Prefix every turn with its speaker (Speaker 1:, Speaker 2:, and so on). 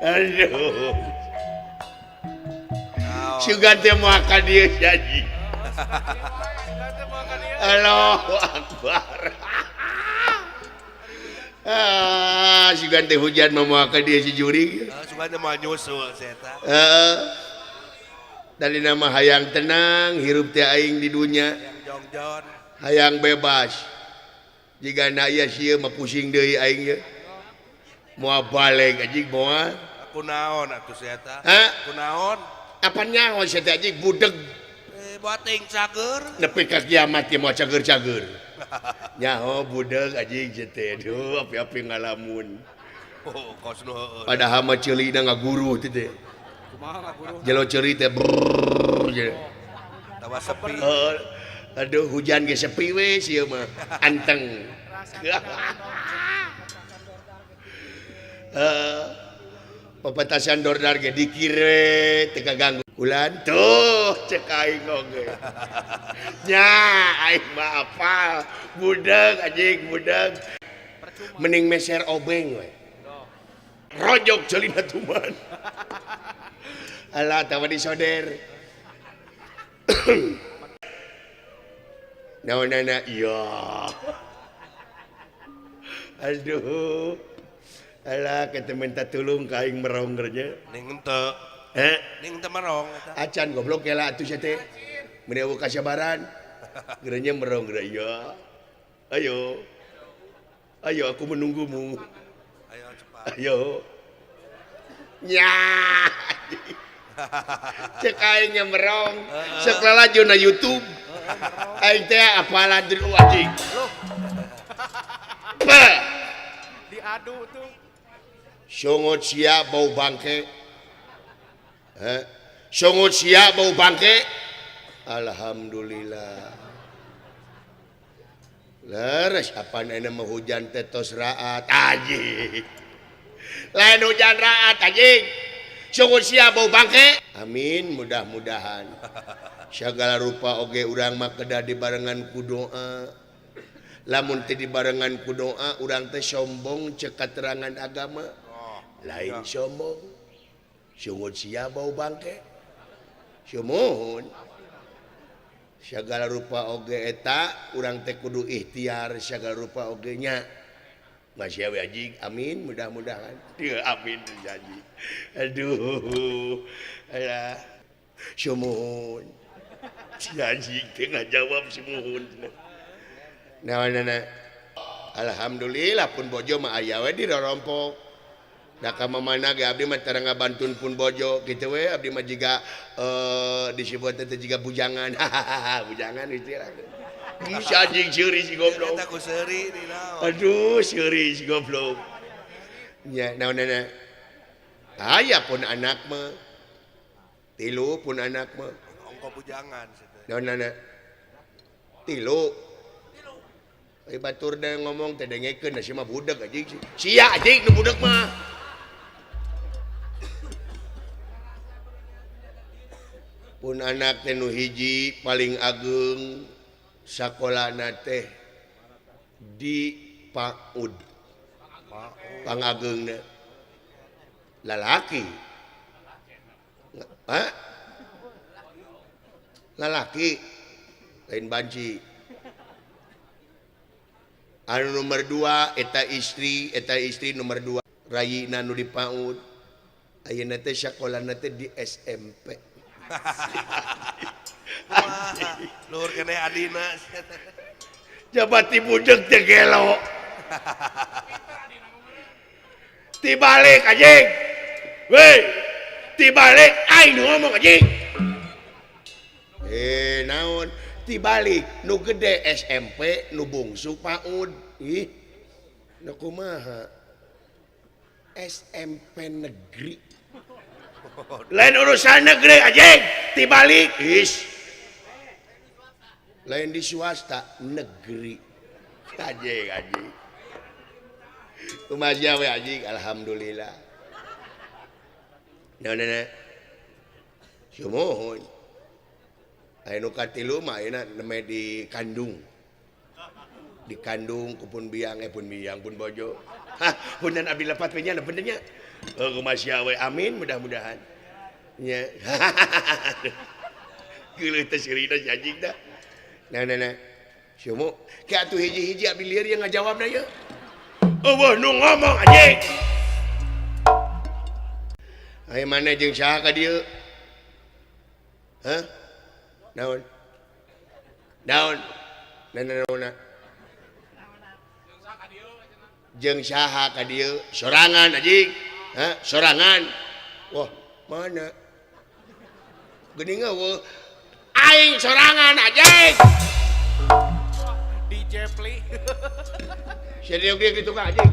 Speaker 1: Aduh. Sugan teh makan dia jadi. Allahu Akbar. Sugan teh hujan memakan dia si juri.
Speaker 2: Sugan teh mau nyusul eta.
Speaker 1: Dari nama hayang tenang, hirup teh aing di dunia.
Speaker 2: Yang jongjon.
Speaker 1: Hayang bebas. Jika na ieu sieun mah pusing deui aing ye. Moal balik anjing moal.
Speaker 2: Aku naon atuh si eta?
Speaker 1: Hah?
Speaker 2: Kunaon?
Speaker 1: Apa nyaho si teh anjing budeg.
Speaker 2: Bating cager.
Speaker 1: Nepi ka kiamat ye moal cager-cager. Nyaho budeg anjing si teh. Aduh, api-api ngalamun.
Speaker 2: Oh, kos nu heueuh.
Speaker 1: Padahal mah ceulina ngaguru teh teh.
Speaker 3: Kumaha guru?
Speaker 1: Jelo ceuri teh
Speaker 2: Tawa sepi.
Speaker 1: Aduh hujan ge sepi we sieu mah anteng. Pepetasan dordar ge dikir we teu kaganggu. Ulan tuh cek aing oge. Nya aing mah apal. Budeg anjing budeg. Mending meser obeng we. Rojok ceulina tuman. Alah tawa disoder. Naonana iya. Aduh. Alah kita minta tolong ka aing merong nya.
Speaker 2: Ning henteu. Ning teu merong eta.
Speaker 1: Acan goblok kela atuh sia teh. Mun eueuh kasabaran. Gerenya merong geura iya. Ayo. Ayo aku menunggumu.
Speaker 2: Ayo cepat.
Speaker 1: Ayo. Nya. Cek aing nya merong. Sok lalaju na YouTube. Aing teh apalan dulu anjing. Bah.
Speaker 3: Diadu tuh.
Speaker 1: Songot sia bau bangke. Songot sia bau bangke. Alhamdulillah. Leres apaan enak mau hujan tetos raat anjing. Lain hujan raat anjing. Songot sia bau bangke. Amin mudah-mudahan. Segala rupa oge urang mah kedah dibarengan ku doa. Lamun teu dibarengan ku doa urang teh sombong cek katerangan agama. Lain sombong. Sungut sia bau bangke. Sumuhun. Segala rupa oge eta urang teh kudu ikhtiar segala rupa oge nya. Masya we anjing. Amin mudah-mudahan. Amin janji. Aduh. Alah. Sumuhun. Si anjing teh ngajawab sumuhun. Naon-naon. Alhamdulillah pun bojo mah aya we di rorompok. Da ka mamana ge abdi mah tara ngabantun pun bojo kitu we abdi mah jiga disebut teh jiga bujangan. Bujangan itu lah. Si anjing seuri si goblok.
Speaker 2: Eta ku seuri di naon.
Speaker 1: Aduh seuri si goblok. Nya naon-naon. Aya pun anak mah. Tilu pun anak mah.
Speaker 2: Ongko bujangan situ.
Speaker 1: Naon-naon. Tilu. Ai batur da ngomong teh dengekeun da si mah budak anjing. Sia anjing nu budak mah. Pun anak teh nu hiji paling ageung sakolana teh di PAUD. Pangageungna lalaki. Hah? Lalaki lain banci. Anu nomor 2 eta istri nomor 2 rayina nu di PAUD. Ayeuna teh sakolana teh di SMP.
Speaker 2: Luhur kene adina.
Speaker 1: Jabati budeg teh gelo. Tibalik anjing. Weh, tibalik aing nu ngomong anjing. Naon? Tibalik nu gede SMP, nu bungsu PAUD. Ih. Nu kumaha? SMP negeri. Lain urusan negeri anjing, tibalik. Is. Lain di swasta negeri. Anjing. Kumaha we anjing, alhamdulillah. Naon-naon. Sumuhun. Anu katilu mah ayeuna neme di kandung. dikandung kupun biang pun biang pun bojo. Hah, punten abdi lepat we nya benernya. Kumaha we amin mudah-mudahan. Nya. Geuleuh teh sirina si anjing dah. Nah. Sumu, ke atuh hiji-hiji abdi lieur yang ngajawabna ye. Eueuh nu ngomong anjing. Aya mana jeung saha ka dieu? Hah? Naon? Naon? Naon? Jeung saha ka dieu? Sorangan anjing. Hah? Sorangan. Wah, mana? Geuning eueuh. Aing sorangan anjing.
Speaker 3: DJ Pli.
Speaker 1: Serius dia gitu kan anjing.